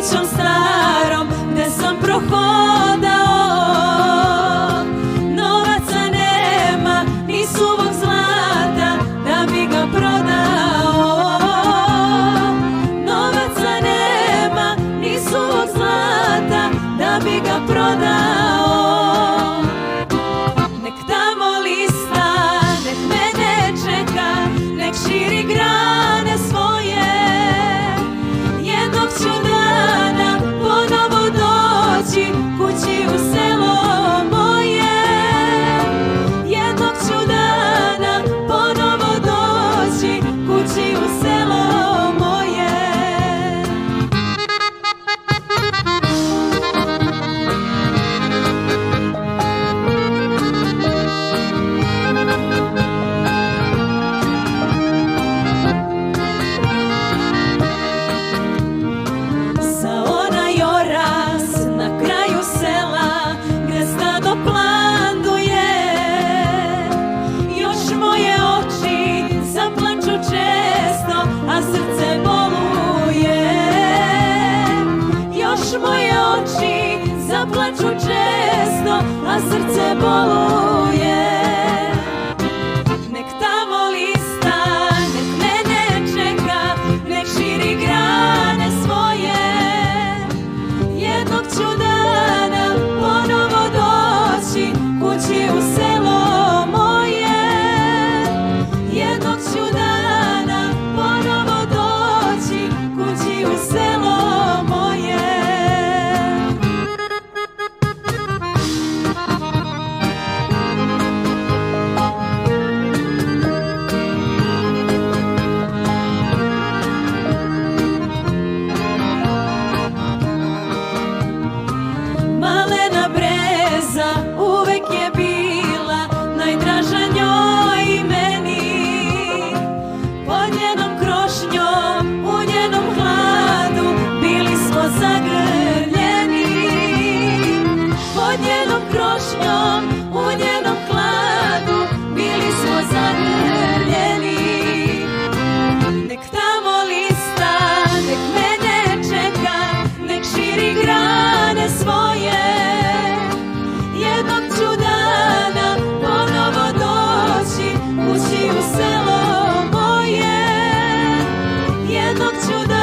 kućom starom gde sam prohodao. Novaca nema ni suvog zlata da bi ga prodao. Novaca nema ni suvog zlata da bi ga prodao. Nek tamo lista, nek mene čeka, nek širi grane svoje. Jednog ću dana ponovo doći kući u selo moje. Jednog ću dana ponovo doći kući u selo moje. Sa onaj oras na kraju sela gde stado planduje, još moje oči zaplaču često, a srce boluje. Još moje oči zaplaču često, a srce boluje. Nek tamo lista, nek mene čeka, nek širi grane svoje. Jednog ću dana ponovo doći kući u selo moje. Jednog ću dana ponovo doći kući u selo moje. Malena breza uvek je bila najdraža njoj i meni. Pod njenom krošnjom, u njenom hladu bili smo zagrljeni. Pod njenom krošnjom, u njenom hladu bili smo zagrljeni. Nek tamo lista, nek mene čeka, nek širi grane svoje. Jednog ću dana ponovo doći kući u selo moje. Jednog ću dana